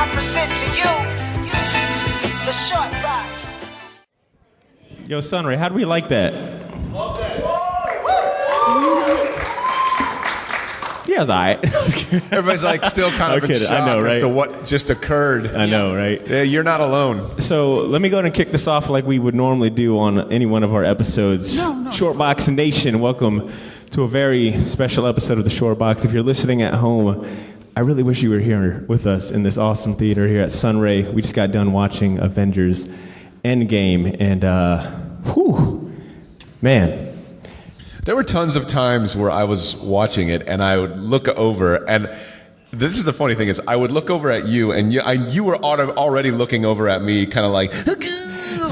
I present to you the short box. Yo, Sunray, how do we like that? Love that. Yeah, it was all right. Everybody's like still kind of in shock I know, right? as to what just occurred. I know, right? Yeah, you're not alone. So let me go ahead and kick this off like we would normally do on any one of our episodes. Shortbox Nation, welcome to a very special episode of the Shortbox. If you're listening at home, I really wish you were here with us in this awesome theater here at Sunray. We just got done watching Avengers Endgame, and man. There were tons of times where I was watching it, and I would look over, and this is the funny thing is, I would look over at you, and you were already looking over at me, kind of like,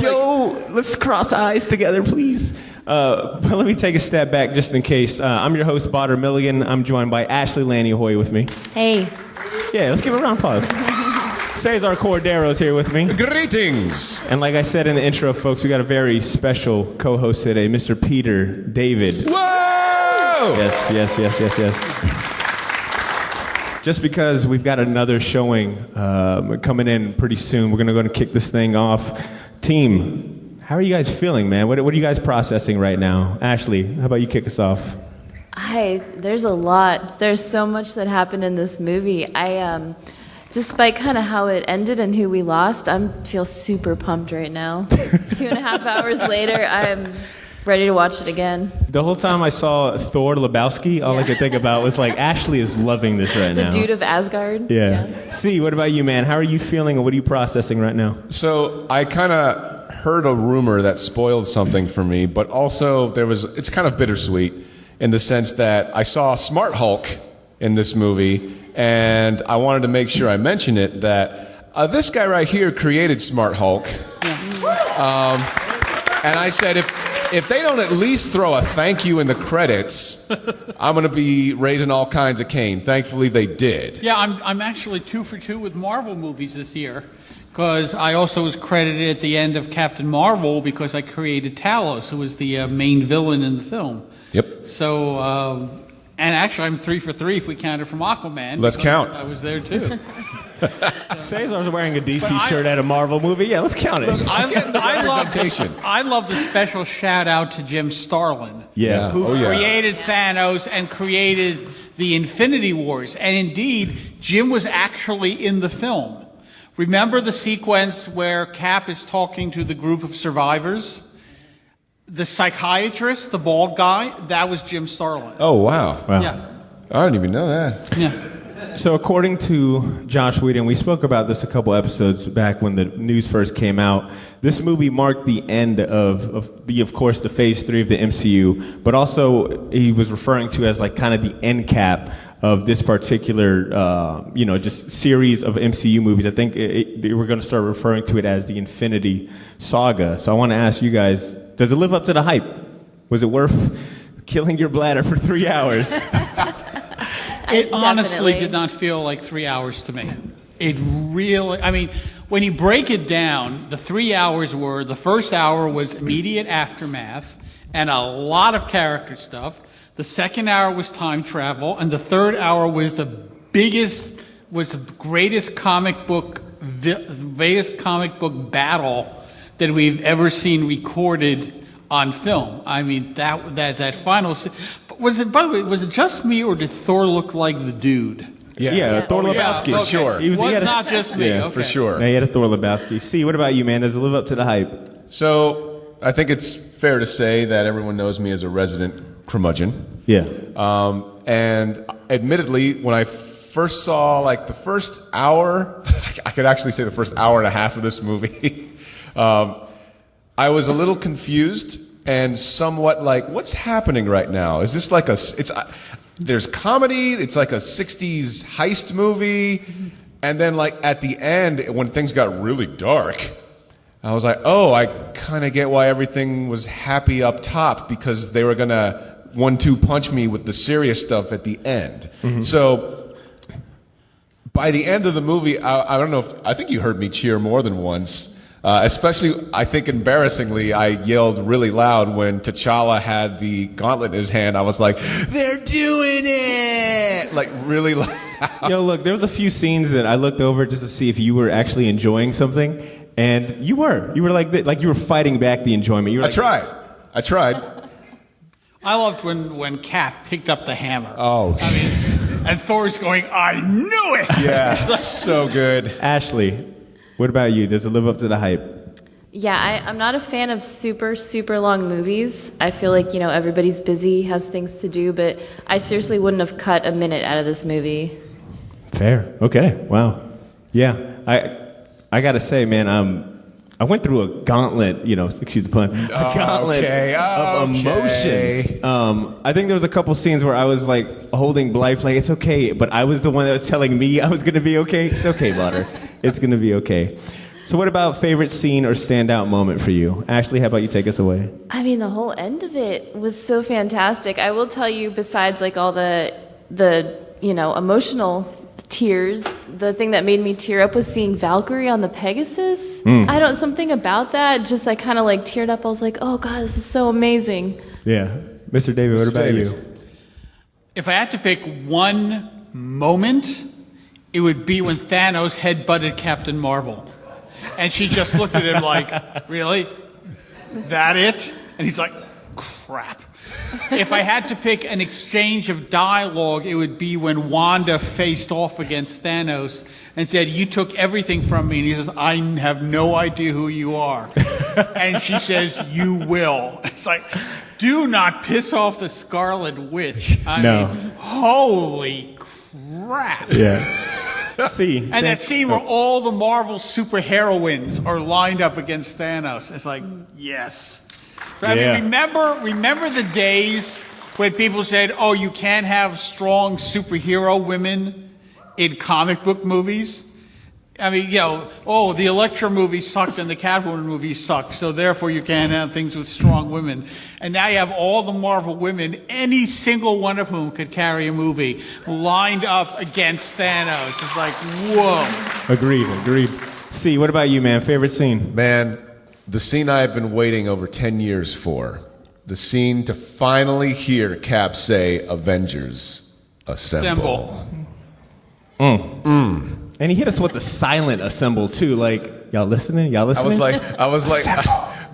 Yo, let's cross eyes together, please. But let me take a step back just in case. I'm your host, Botter Milligan. I'm joined by Ashley Lanny-Hoy with me. Hey. Yeah, let's give a round of applause. Cesar Cordero's here with me. Greetings! And like I said in the intro, folks, we got a very special co-host today, Mr. Peter David. Whoa! Yes. Just because we've got another showing coming in pretty soon, we're going to go and kick this thing off. Team, how are you guys feeling, man? What are you guys processing right now? Ashley, how about you kick us off? There's a lot. There's so much that happened in this movie. Despite kind of how it ended and who we lost, I feel super pumped right now. 2.5 hours later, I'm ready to watch it again. The whole time I saw Thor Lebowski, all I could think about was like, Ashley is loving this right now. The dude of Asgard. Yeah. See, what about you, man? How are you feeling, and what are you processing right now? So I kind of heard a rumor that spoiled something for me, but also it's kind of bittersweet in the sense that I saw Smart Hulk in this movie, and I wanted to make sure I mention it, that this guy right here created Smart Hulk. And I said, if they don't at least throw a thank you in the credits, I'm going to be raising all kinds of cane. Thankfully, they did. Yeah, I'm actually 2 for 2 with Marvel movies this year, because I also was credited at the end of Captain Marvel because I created Talos, who was the main villain in the film. Yep. So... and actually, I'm 3 for 3 if we count it from Aquaman. Let's count. I was there too. Cesar's wearing a DC shirt at a Marvel movie. Yeah, let's count it. I love the special shout out to Jim Starlin, who created Thanos and created the Infinity Wars. And indeed, Jim was actually in the film. Remember the sequence where Cap is talking to the group of survivors? The psychiatrist, the bald guy, that was Jim Starlin. Oh, wow. Yeah. I didn't even know that. Yeah. So according to Josh Whedon, we spoke about this a couple episodes back when the news first came out. This movie marked the end of course, the phase 3 of the MCU, but also he was referring to as like kind of the end cap of this particular, just series of MCU movies. I think they were going to start referring to it as the Infinity Saga. So I want to ask you guys, does it live up to the hype? Was it worth killing your bladder for 3 hours? It honestly did not feel like 3 hours to me. It really, when you break it down, the 3 hours were, the first hour was immediate aftermath and a lot of character stuff. The second hour was time travel, and the third hour was the greatest comic book battle that we've ever seen recorded on film. That final. By the way, was it just me, or did Thor look like the dude? Yeah. Thor Lebowski. For sure. It was not just me. Yeah, okay. For sure. Yeah, he had a Thor Lebowski. See, what about you, man? Does it live up to the hype? So I think it's fair to say that everyone knows me as a resident curmudgeon. Yeah. And admittedly, when I first saw like the first hour, I could actually say the first hour and a half of this movie, I was a little confused and somewhat like, what's happening right now? Is this like there's comedy, it's like a 60s heist movie, and then like at the end, when things got really dark, I was like, oh, I kind of get why everything was happy up top, because they were going to 1-2 punch me with the serious stuff at the end. Mm-hmm. So by the end of the movie, I don't know I think you heard me cheer more than once. Especially, I think embarrassingly, I yelled really loud when T'Challa had the gauntlet in his hand. I was like, they're doing it! Like, really loud. Yo, look, there was a few scenes that I looked over just to see if you were actually enjoying something, and you were. You were like you were fighting back the enjoyment. You were like, I tried. I loved when Cap picked up the hammer. Oh. I mean, and Thor's going, I knew it! Yeah, so good. Ashley, what about you? Does it live up to the hype? Yeah, I'm not a fan of super, super long movies. I feel like, everybody's busy, has things to do, but I seriously wouldn't have cut a minute out of this movie. Fair. Okay. Wow. Yeah. I got to say, man, I went through a gauntlet, excuse the pun, a gauntlet of emotions. I think there was a couple scenes where I was like holding Blythe, like, it's okay, but I was the one that was telling me I was going to be okay. It's okay, Butter. It's going to be okay. So what about favorite scene or standout moment for you? Ashley, how about you take us away? I mean, the whole end of it was so fantastic. I will tell you, besides like all the emotional tears, the thing that made me tear up was seeing Valkyrie on the Pegasus. Something about that, just I kind of like teared up. I was like, oh God, this is so amazing. Yeah. Mr. David, what about you? If I had to pick one moment, it would be when Thanos headbutted Captain Marvel. And she just looked at him like, really? That it? And he's like, crap. If I had to pick an exchange of dialogue, it would be when Wanda faced off against Thanos and said, you took everything from me. And he says, I have no idea who you are. And she says, you will. It's like, do not piss off the Scarlet Witch. I mean, holy crap. Yeah. That scene where all the Marvel superheroines are lined up against Thanos. It's like, yes. But I mean, remember the days when people said, oh, you can't have strong superhero women in comic book movies? I mean, the Elektra movie sucked and the Catwoman movie sucked, so therefore you can't have things with strong women. And now you have all the Marvel women, any single one of whom could carry a movie, lined up against Thanos. It's like, whoa. Agreed. C, what about you, man? Favorite scene? Man, the scene I have been waiting over 10 years for. The scene to finally hear Cap say, Avengers Assemble. And he hit us with the silent assemble too. Like, y'all listening? I was like,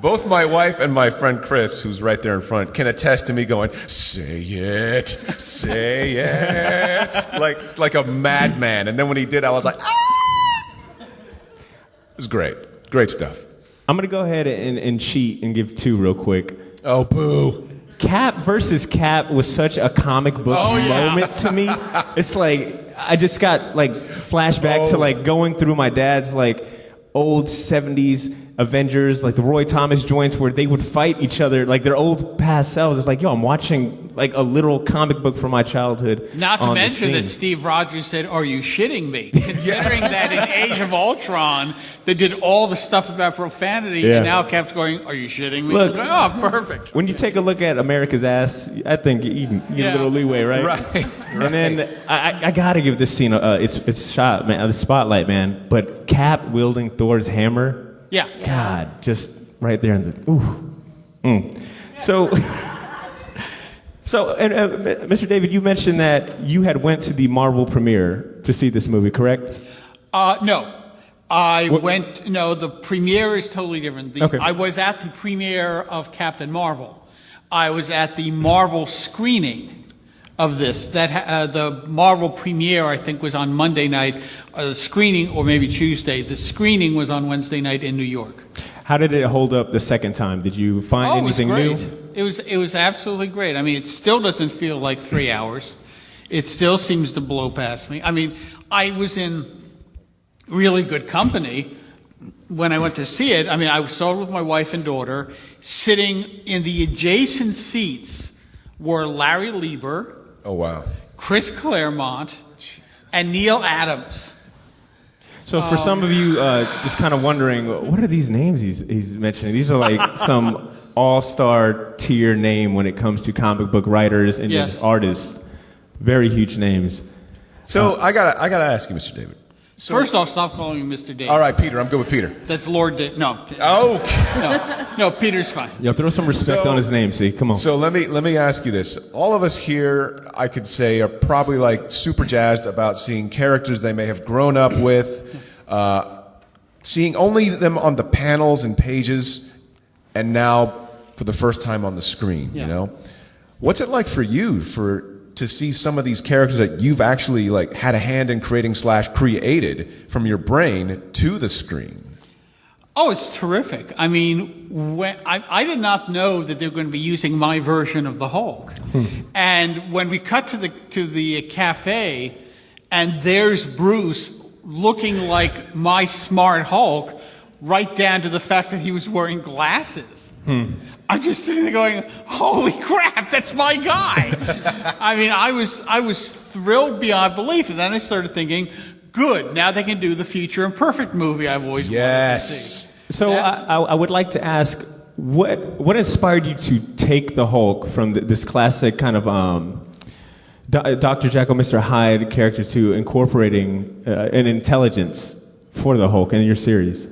both my wife and my friend Chris, who's right there in front, can attest to me going, say it, like a madman. And then when he did, I was like, ah! It was great stuff. I'm gonna go ahead and cheat and give two real quick. Oh, boo. Cap versus Cap was such a comic book moment to me. It's like I just got like flashback to like going through my dad's like old 70s Avengers, like the Roy Thomas joints where they would fight each other, like their old past selves. It's like, yo, I'm watching like a literal comic book from my childhood. Not to mention that Steve Rogers said, are you shitting me? Considering that in Age of Ultron, they did all the stuff about profanity, and now Cap's going, are you shitting me? Look, oh, perfect. When you take a look at America's ass, I think you can get a little leeway, right? Right. And then I gotta give this scene, it's shot, man, the spotlight, man. But Cap wielding Thor's hammer. Yeah. God, just right there in the ooh. So, Mr. David, you mentioned that you had went to the Marvel premiere to see this movie, correct? No. The premiere is totally different. I was at the premiere of Captain Marvel. I was at the Marvel screening of this. The Marvel premiere, I think, was on Monday night. The screening, or maybe Tuesday. The screening was on Wednesday night in New York. How did it hold up the second time? Did you find anything new? It was absolutely great. I mean, it still doesn't feel like 3 hours. It still seems to blow past me. I mean, I was in really good company when I went to see it. I mean, I saw it with my wife and daughter. Sitting in the adjacent seats were Larry Lieber. Oh, wow. Chris Claremont, and Neil Adams. So for some of you just kind of wondering, what are these names he's mentioning? These are like some all-star tier name when it comes to comic book writers and just artists. Very huge names. So I gotta ask you, Mr. David. First off, stop calling me Mr. David. All right, Peter. I'm good with Peter. That's Lord David. No. Okay. No, Peter's fine. Yo, throw some respect on his name, see? Come on. So let me ask you this. All of us here, I could say, are probably like super jazzed about seeing characters they may have grown up with, seeing only them on the panels and pages, and now for the first time on the screen, you know? What's it like for you to see some of these characters that you've actually like had a hand in creating / created from your brain to the screen? Oh, it's terrific. I mean, I did not know that they were going to be using my version of the Hulk. And when we cut to the cafe, and there's Bruce looking like my smart Hulk, right down to the fact that he was wearing glasses. I'm just sitting there going, holy crap, that's my guy. I mean, I was thrilled beyond belief. And then I started thinking, good, now they can do the Future Imperfect movie I've always wanted to see. So I would like to ask, what inspired you to take the Hulk from this classic kind of Dr. Jekyll, Mr. Hyde character to incorporating an intelligence for the Hulk in your series?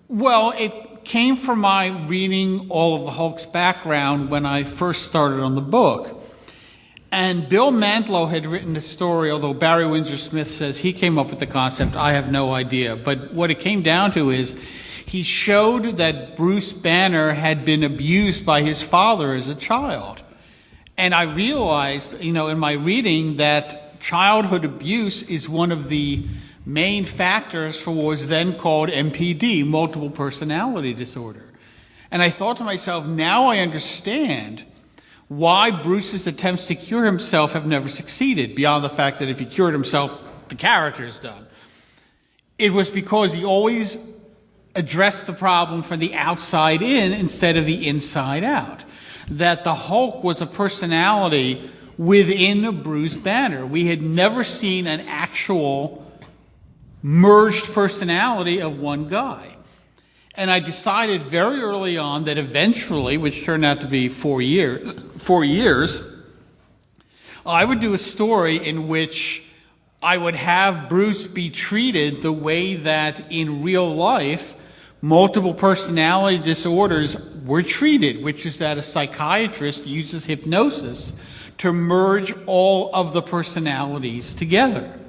Well, it came from my reading all of the Hulk's background when I first started on the book. And Bill Mantlo had written a story, although Barry Windsor Smith says he came up with the concept. I have no idea. But what it came down to is he showed that Bruce Banner had been abused by his father as a child. And I realized, in my reading that childhood abuse is one of the main factors for what was then called MPD, multiple personality disorder. And I thought to myself, now I understand why Bruce's attempts to cure himself have never succeeded, beyond the fact that if he cured himself, the character is done. It was because he always addressed the problem from the outside in instead of the inside out. That the Hulk was a personality within Bruce Banner. We had never seen an actual merged personality of one guy. And I decided very early on that eventually, which turned out to be 4 years, I would do a story in which I would have Bruce be treated the way that in real life multiple personality disorders were treated, which is that a psychiatrist uses hypnosis to merge all of the personalities together.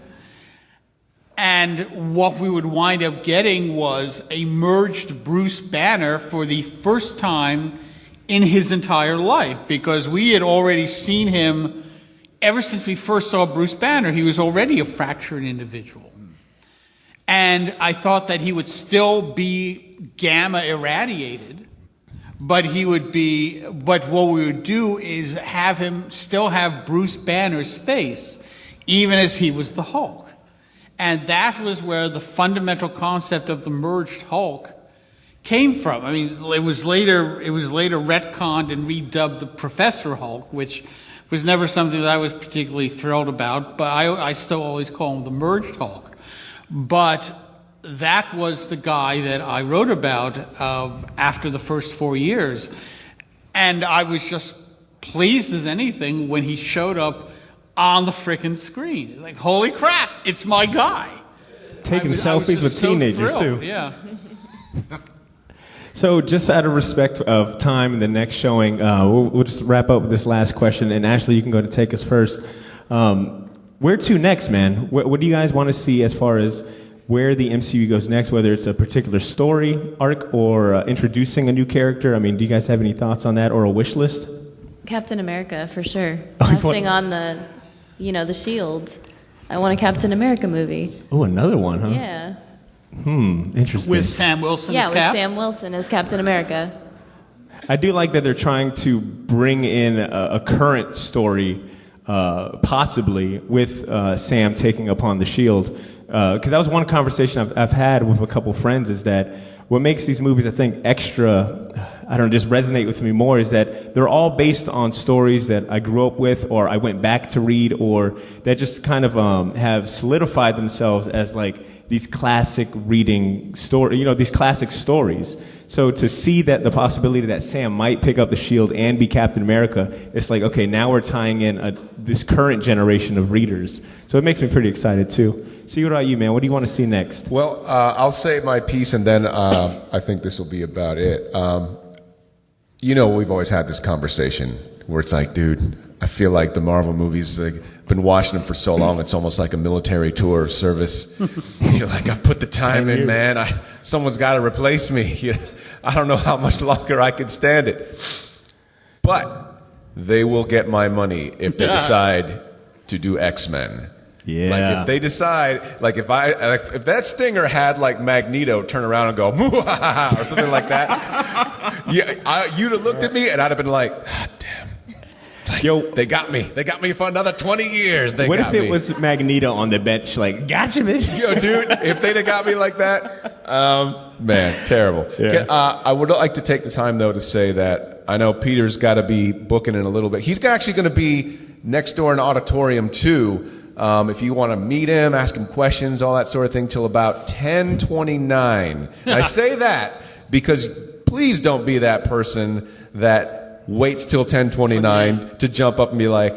And what we would wind up getting was a merged Bruce Banner for the first time in his entire life, because we had already seen him ever since we first saw Bruce Banner. He was already a fractured individual. And I thought that he would still be gamma irradiated, but what we would do is have him still have Bruce Banner's face, even as he was the Hulk. And that was where the fundamental concept of the merged Hulk came from. I mean, it was later retconned and redubbed the Professor Hulk, which was never something that I was particularly thrilled about, but I still always call him the merged Hulk. But that was the guy that I wrote about after the first 4 years. And I was just pleased as anything when he showed up on the frickin' screen. Like, holy crap, it's my guy. Taking selfies with teenagers, too. Yeah. So just out of respect of time and the next showing, we'll just wrap up with this last question. And Ashley, you can go to take us first. Where to next, man? What do you guys want to see as far as where the MCU goes next, whether it's a particular story arc or introducing a new character? I mean, do you guys have any thoughts on that or a wish list? Captain America, for sure. Passing on the shield. I want a Captain America movie. Oh, another one, huh? Yeah. Interesting. With Sam Wilson as Cap? Yeah, with Sam Wilson as Captain America. I do like that they're trying to bring in a current story, possibly, with Sam taking upon the shield. Because that was one conversation I've had with a couple friends, is that what makes these movies, I think, extra, just resonate with me more, is that they're all based on stories that I grew up with, or I went back to read, or that just kind of have solidified themselves as like these classic reading these classic stories. So to see that the possibility that Sam might pick up the shield and be Captain America, it's like, okay, now we're tying in this current generation of readers. So it makes me pretty excited too. See, what about you, man? What do you want to see next? Well, I'll say my piece, and then I think this will be about it. We've always had this conversation where it's like, dude, I feel like the Marvel movies, I've been watching them for so long, it's almost like a military tour of service. You're like, I put the time in, man. Someone's got to replace me. I don't know how much longer I can stand it. But they will get my money if they decide to do X-Men. Yeah. Like if they decide, like if that Stinger had like Magneto turn around and go or something like that, you'd have looked at me and I'd have been like, ah, damn. Like, yo, they got me. They got me for another 20 years. What if it was Magneto on the bench, like, gotcha, bitch? Yo, dude, if they'd have got me like that, man, terrible. Yeah. I would like to take the time, though, to say that I know Peter's got to be booking in a little bit. He's actually going to be next door in Auditorium 2. If you want to meet him, ask him questions, all that sort of thing, till about 10:29. I say that because please don't be that person that waits till 10:29 to jump up and be like,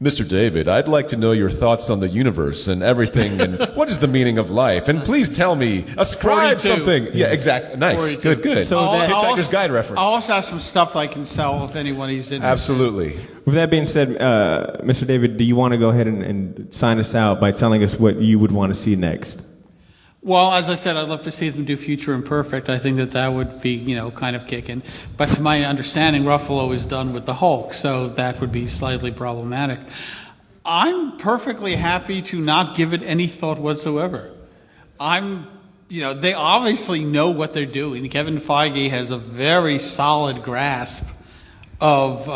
Mr. David, I'd like to know your thoughts on the universe and everything, and what is the meaning of life? And please tell me, ascribe 42. something. Yeah, exactly. Nice. 42. Good. So that- Hitchhiker's Guide reference. I also have some stuff I can sell if anybody's interested. Absolutely. With that being said, Mr. David, do you want to go ahead and sign us out by telling us what you would want to see next? Well, as I said, I'd love to see them do Future Imperfect. I think that would be, kind of kicking. But to my understanding, Ruffalo is done with the Hulk, so that would be slightly problematic. I'm perfectly happy to not give it any thought whatsoever. They obviously know what they're doing. Kevin Feige has a very solid grasp of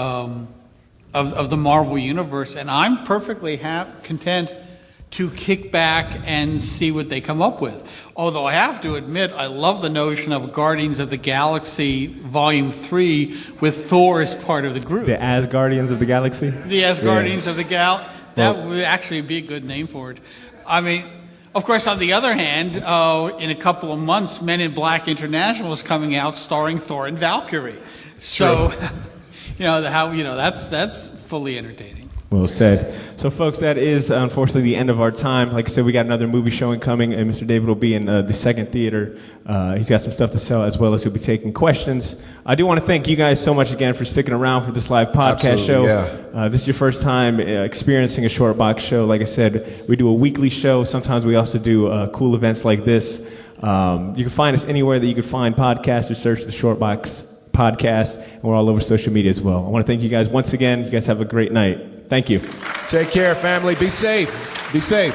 the Marvel Universe, and I'm perfectly content to kick back and see what they come up with. Although I have to admit, I love the notion of Guardians of the Galaxy Volume 3 with Thor as part of the group. The Asgardians of the Galaxy? The Asgardians of the Galaxy. That would actually be a good name for it. I mean, of course, on the other hand, in a couple of months, Men in Black International is coming out starring Thor and Valkyrie. So, that's fully entertaining. Well said. So, folks, that is unfortunately the end of our time. Like I said, we got another movie showing coming, and Mr. David will be in the second theater. He's got some stuff to sell, as well as he'll be taking questions. I do want to thank you guys so much again for sticking around for this live podcast show. Yeah. This is your first time experiencing a short box show. Like I said, we do a weekly show. Sometimes we also do cool events like this. You can find us anywhere that you can find podcasts, or search the Short Box Podcast, and we're all over social media as well. I want to thank you guys once again. You guys have a great night. Thank you. Take care, family. Be safe. Be safe.